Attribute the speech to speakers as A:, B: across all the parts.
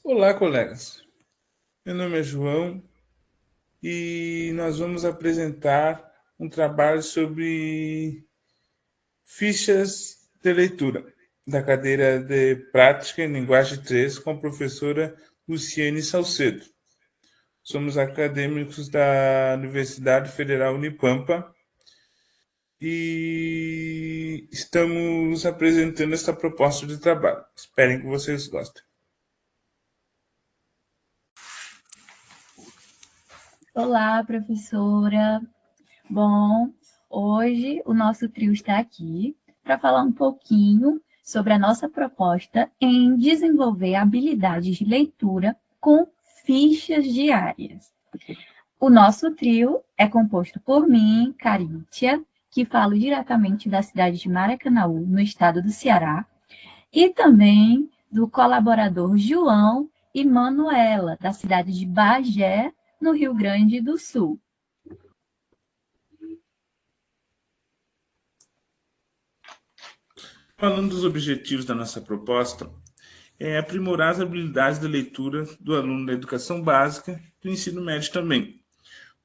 A: Olá, colegas. Meu nome é João e nós vamos apresentar um trabalho sobre fichas de leitura da cadeira de Prática em Linguagem 3 com a professora Luciene Salcedo. Somos acadêmicos da Universidade Federal Unipampa e estamos apresentando esta proposta de trabalho. Esperem que vocês gostem.
B: Olá, professora. Bom, hoje o nosso trio está aqui para falar um pouquinho sobre a nossa proposta em desenvolver habilidades de leitura com fichas diárias. O nosso trio é composto por mim, Carítia, que falo diretamente da cidade de Maracanaú, no estado do Ceará, e também do colaborador João e Manuela, da cidade de Bagé, no Rio Grande do Sul.
A: Falando dos objetivos da nossa proposta, é aprimorar as habilidades de leitura do aluno da educação básica e do ensino médio também,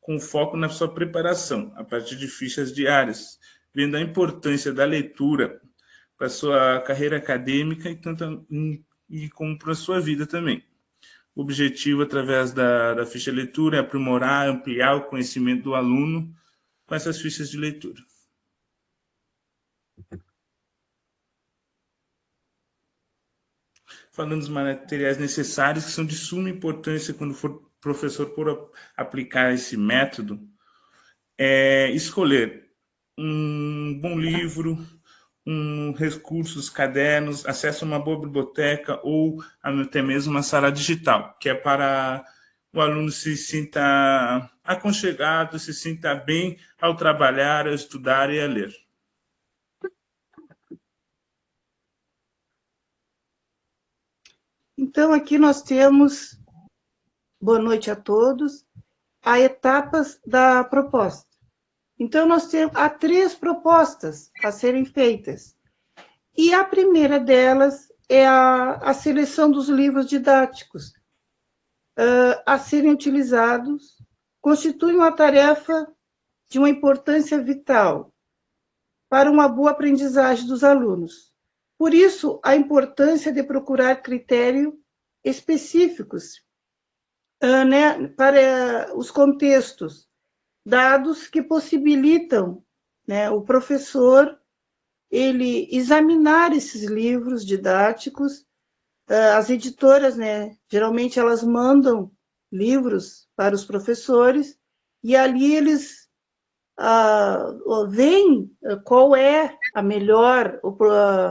A: com foco na sua preparação, a partir de fichas diárias, vendo a importância da leitura para a sua carreira acadêmica e como para a sua vida também. O objetivo, através da ficha de leitura, é aprimorar, ampliar o conhecimento do aluno com essas fichas de leitura. Falando dos materiais necessários, que são de suma importância quando for professor por aplicar esse método, é escolher um bom livro, recursos, cadernos, acesso a uma boa biblioteca ou até mesmo uma sala digital, que é para o aluno se sinta aconchegado, se sinta bem ao trabalhar, a estudar e a ler.
C: Então, aqui nós temos, boa noite a todos, as etapas da proposta. Então, há 3 propostas a serem feitas. E a primeira delas é a seleção dos livros didáticos a serem utilizados, constitui uma tarefa de uma importância vital para uma boa aprendizagem dos alunos. Por isso, a importância de procurar critérios específicos para os contextos, dados que possibilitam o professor ele examinar esses livros didáticos. As editoras, geralmente elas mandam livros para os professores e ali eles veem qual é a melhor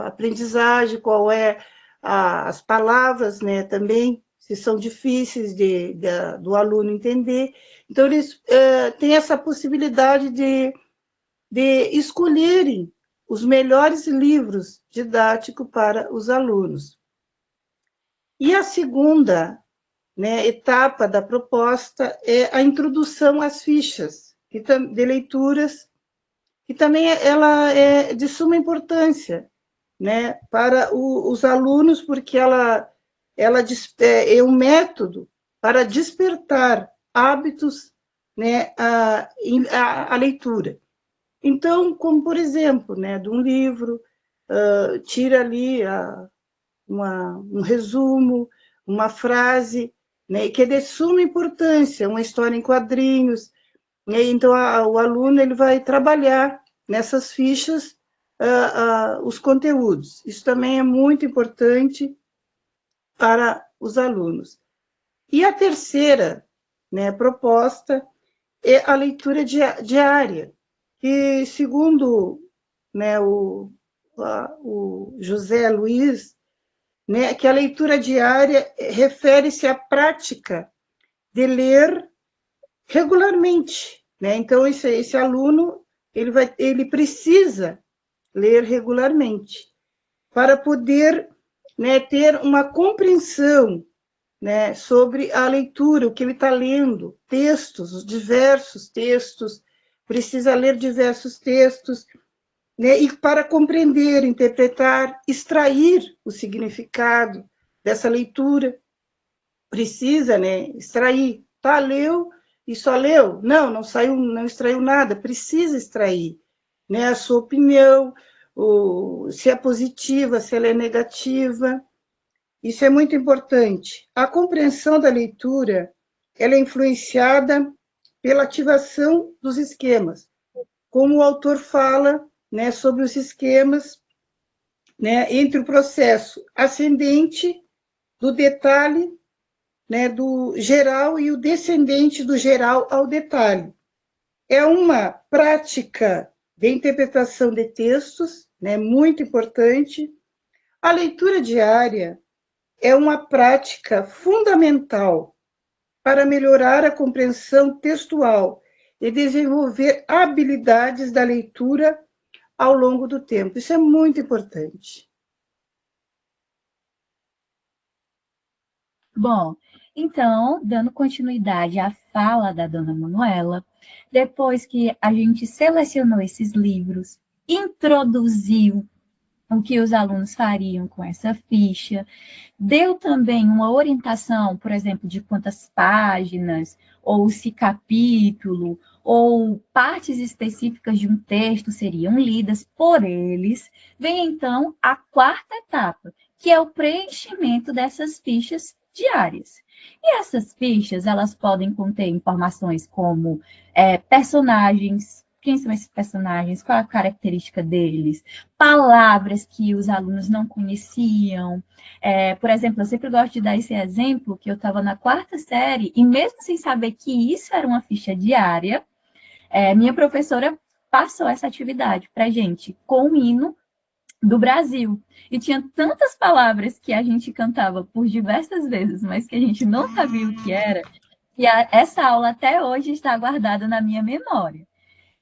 C: aprendizagem, qual é as palavras, também, se são difíceis do aluno entender. Então, eles têm essa possibilidade de escolherem os melhores livros didáticos para os alunos. E a segunda etapa da proposta é a introdução às fichas de leituras, que também ela é de suma importância para os alunos, porque ela é um método para despertar hábitos a leitura. Então, como por exemplo, de um livro, tira ali um resumo, uma frase, que é de suma importância, uma história em quadrinhos. Então, o aluno ele vai trabalhar nessas fichas os conteúdos. Isso também é muito importante para os alunos. E a terceira proposta é a leitura diária, que, segundo o José Luiz, que a leitura diária refere-se à prática de ler regularmente. Então, esse aluno ele precisa ler regularmente para poder ter uma compreensão sobre a leitura, o que ele está lendo, textos, os diversos textos, precisa ler diversos textos, e para compreender, interpretar, extrair o significado dessa leitura. precisa, né, extrair. Tá, leu e só leu? Não, não saiu, não extraiu nada. Precisa extrair, né, a sua opinião, se é positiva, se ela é negativa. Isso é muito importante. A compreensão da leitura, ela é influenciada pela ativação dos esquemas. Como o autor fala, né, sobre os esquemas, né, entre o processo ascendente do detalhe, né, do geral, e o descendente do geral ao detalhe. É uma prática de interpretação de textos, né, muito importante. A leitura diária é uma prática fundamental para melhorar a compreensão textual e desenvolver habilidades da leitura ao longo do tempo. Isso é muito importante.
B: Bom, então, dando continuidade à fala da dona Manuela, depois que a gente selecionou esses livros, introduziu o que os alunos fariam com essa ficha, deu também uma orientação, por exemplo, de quantas páginas, ou se capítulo, ou partes específicas de um texto seriam lidas por eles, vem então a quarta etapa, que é o preenchimento dessas fichas diárias. E essas fichas, elas podem conter informações como personagens, quem são esses personagens, qual a característica deles, palavras que os alunos não conheciam. Por exemplo, eu sempre gosto de dar esse exemplo, que eu estava na quarta série, e mesmo sem saber que isso era uma ficha diária, minha professora passou essa atividade para a gente, com o hino do Brasil. E tinha tantas palavras que a gente cantava por diversas vezes, mas que a gente não sabia o que era, e essa aula até hoje está guardada na minha memória.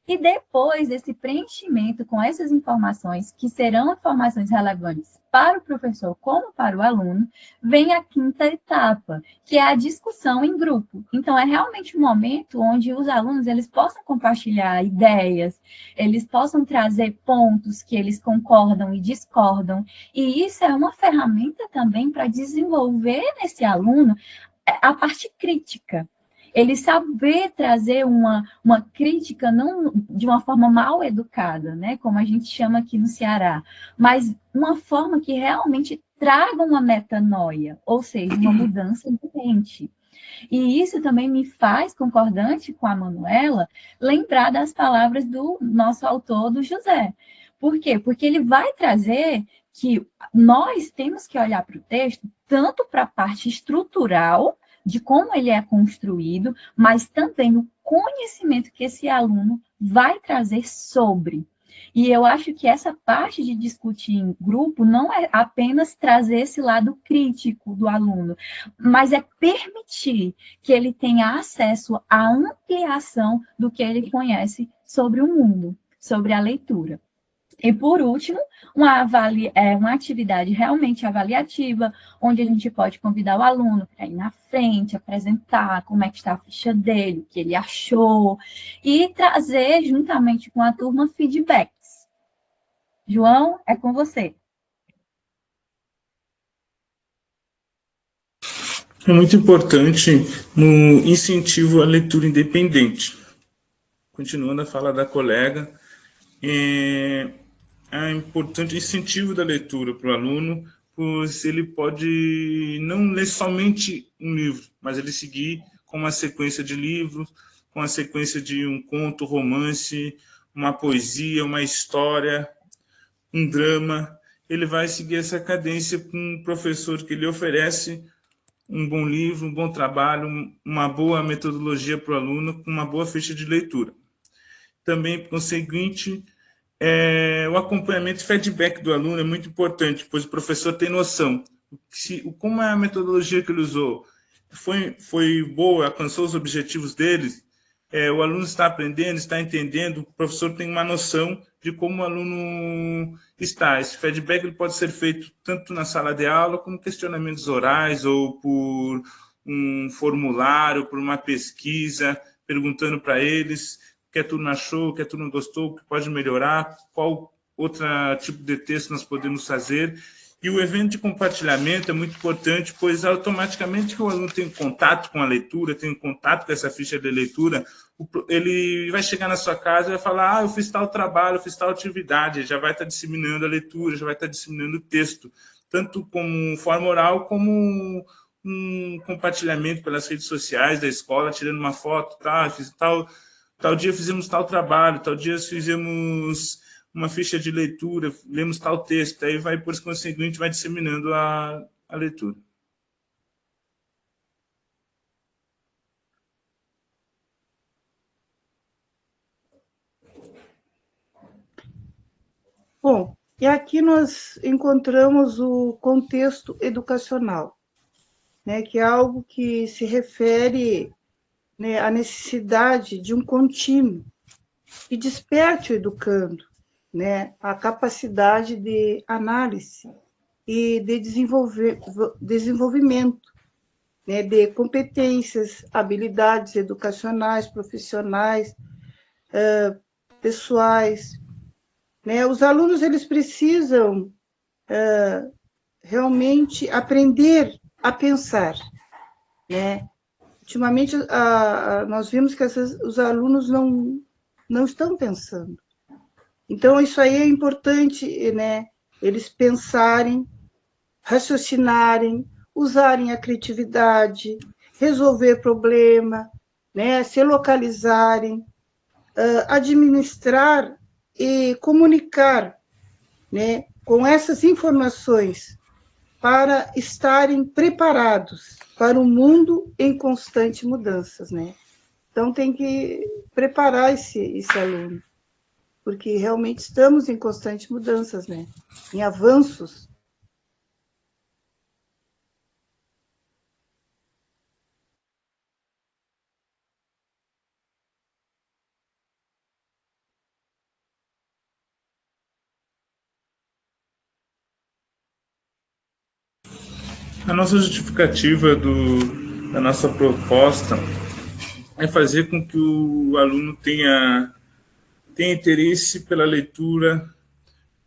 B: E depois desse preenchimento com essas informações, que serão informações relevantes para o professor como para o aluno, vem a quinta etapa, que é a discussão em grupo. Então, é realmente um momento onde os alunos eles possam compartilhar ideias, eles possam trazer pontos que eles concordam e discordam. E isso é uma ferramenta também para desenvolver nesse aluno a parte crítica. Ele saber trazer uma crítica não de uma forma mal educada, né, como a gente chama aqui no Ceará, mas uma forma que realmente traga uma metanoia, ou seja, uma mudança de mente. E isso também me faz, concordante com a Manuela, lembrar das palavras do nosso autor, do José. Por quê? Porque ele vai trazer que nós temos que olhar para o texto tanto para a parte estrutural, de como ele é construído, mas também o conhecimento que esse aluno vai trazer sobre. E eu acho que essa parte de discutir em grupo não é apenas trazer esse lado crítico do aluno, mas é permitir que ele tenha acesso à ampliação do que ele conhece sobre o mundo, sobre a leitura. E, por último, uma atividade realmente avaliativa, onde a gente pode convidar o aluno para ir na frente, apresentar como é que está a ficha dele, o que ele achou, e trazer, juntamente com a turma, feedbacks. João, é com você.
A: É muito importante no incentivo à leitura independente. Continuando a fala da colega, é importante o incentivo da leitura para o aluno, pois ele pode não ler somente um livro, mas ele seguir com uma sequência de livros, com a sequência de um conto, romance, uma poesia, uma história, um drama. Ele vai seguir essa cadência com um professor que lhe oferece um bom livro, um bom trabalho, uma boa metodologia para o aluno, com uma boa ficha de leitura. Também, por conseguinte, o acompanhamento e feedback do aluno é muito importante, pois o professor tem noção como é a metodologia que ele usou. Foi boa, alcançou os objetivos deles, o aluno está aprendendo, está entendendo, o professor tem uma noção de como o aluno está. Esse feedback ele pode ser feito tanto na sala de aula, como questionamentos orais, ou por um formulário, por uma pesquisa, perguntando para eles o que a turma achou, o que a turma gostou, o que pode melhorar, qual outro tipo de texto nós podemos fazer. E o evento de compartilhamento é muito importante, pois automaticamente que o aluno tem contato com a leitura, tem contato com essa ficha de leitura, ele vai chegar na sua casa e vai falar, eu fiz tal trabalho, eu fiz tal atividade, já vai estar disseminando a leitura, já vai estar disseminando o texto, tanto como forma oral, como um compartilhamento pelas redes sociais da escola, tirando uma foto, tá, fiz tal dia fizemos tal trabalho, tal dia fizemos uma ficha de leitura, lemos tal texto, aí vai, por conseguinte, vai disseminando a leitura.
C: Bom, e aqui nós encontramos o contexto educacional, né, que é algo que se refere, né, à necessidade de um contínuo que desperte o educando, né, a capacidade de análise e de desenvolvimento, né, de competências, habilidades educacionais, profissionais, pessoais, né? Os alunos eles precisam realmente aprender a pensar, né? Ultimamente nós vimos que os alunos não estão pensando. Então isso aí é importante, né? Eles pensarem, raciocinarem, usarem a criatividade, resolver problema, né? Se localizarem, administrar e comunicar, né, com essas informações para estarem preparados para um mundo em constante mudanças, né? Então tem que preparar esse aluno, porque realmente estamos em constante mudanças, né? Em avanços.
A: A nossa justificativa da nossa proposta é fazer com que o aluno tenha interesse pela leitura,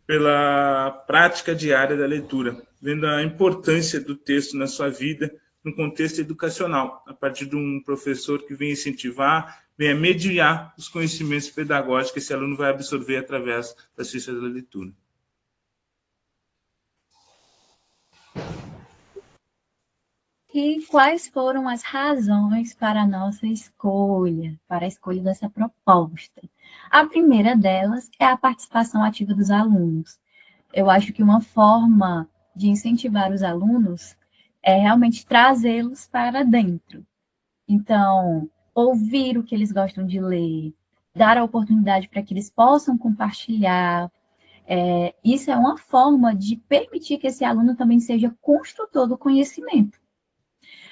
A: pela prática diária da leitura, vendo a importância do texto na sua vida, no contexto educacional, a partir de um professor que vem incentivar, venha mediar os conhecimentos pedagógicos que esse aluno vai absorver através das fichas da leitura.
B: E quais foram as razões para a nossa escolha, para a escolha dessa proposta? A primeira delas é a participação ativa dos alunos. Eu acho que uma forma de incentivar os alunos é realmente trazê-los para dentro. Então, ouvir o que eles gostam de ler, dar a oportunidade para que eles possam compartilhar. Isso é uma forma de permitir que esse aluno também seja construtor do conhecimento.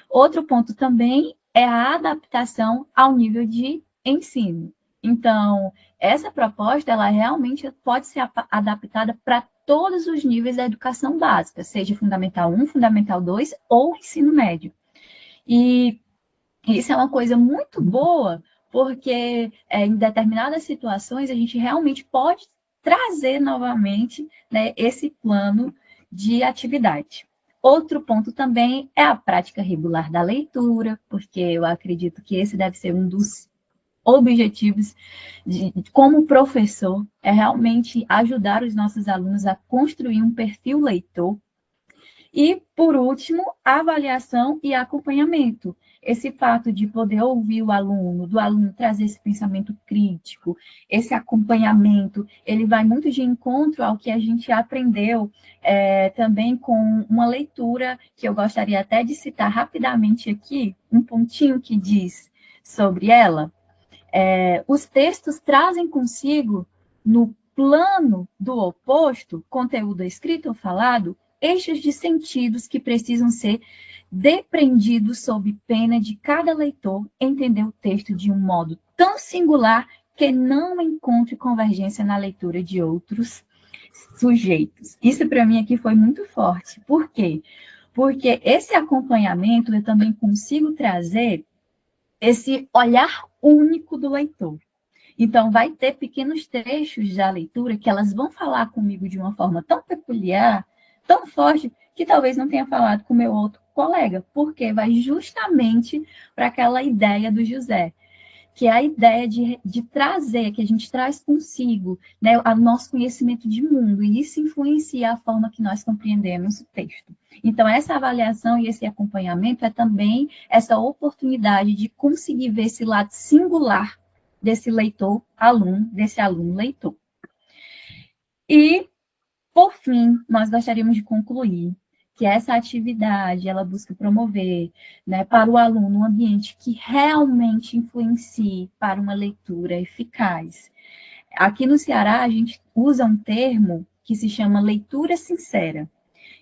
B: Outro ponto também é a adaptação ao nível de ensino. Então, essa proposta, ela realmente pode ser adaptada para todos os níveis da educação básica, seja Fundamental 1, Fundamental 2 ou ensino médio. E isso é uma coisa muito boa, porque em determinadas situações a gente realmente pode trazer novamente, né, esse plano de atividade. Outro ponto também é a prática regular da leitura, porque eu acredito que esse deve ser um dos objetivos como professor, é realmente ajudar os nossos alunos a construir um perfil leitor. E, por último, a avaliação e acompanhamento. Esse fato de poder ouvir o aluno, do aluno trazer esse pensamento crítico, esse acompanhamento, ele vai muito de encontro ao que a gente aprendeu também com uma leitura que eu gostaria até de citar rapidamente aqui, um pontinho que diz sobre ela. Os textos trazem consigo, no plano do oposto, conteúdo escrito ou falado, eixos de sentidos que precisam ser depreendidos sob pena de cada leitor entender o texto de um modo tão singular que não encontre convergência na leitura de outros sujeitos. Isso, para mim, aqui foi muito forte. Por quê? Porque esse acompanhamento eu também consigo trazer esse olhar único do leitor. Então, vai ter pequenos trechos da leitura que elas vão falar comigo de uma forma tão peculiar, tão forte que talvez não tenha falado com o meu outro colega, porque vai justamente para aquela ideia do José, que é a ideia de trazer, que a gente traz consigo, né, o nosso conhecimento de mundo, e isso influencia a forma que nós compreendemos o texto. Então, essa avaliação e esse acompanhamento é também essa oportunidade de conseguir ver esse lado singular desse leitor-aluno, desse aluno-leitor. E, por fim, nós gostaríamos de concluir que essa atividade, ela busca promover, né, para o aluno um ambiente que realmente influencie para uma leitura eficaz. Aqui no Ceará, a gente usa um termo que se chama leitura sincera.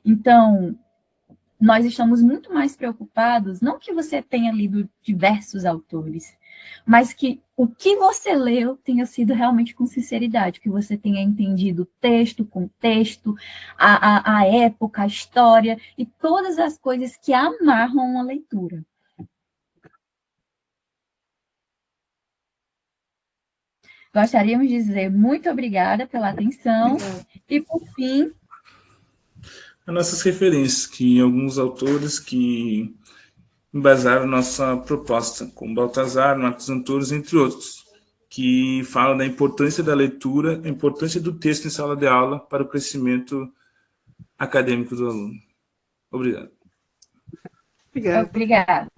B: Então, nós estamos muito mais preocupados, não que você tenha lido diversos autores, mas que o que você leu tenha sido realmente com sinceridade, que você tenha entendido o texto, contexto, a época, a história e todas as coisas que amarram uma leitura. Gostaríamos de dizer muito obrigada pela atenção e, por fim...
A: As nossas referências, que alguns autores que embasaram nossa proposta, como Baltazar, Marcos Antônio, entre outros, que falam da importância da leitura, a importância do texto em sala de aula para o crescimento acadêmico do aluno. Obrigado.
B: Obrigada.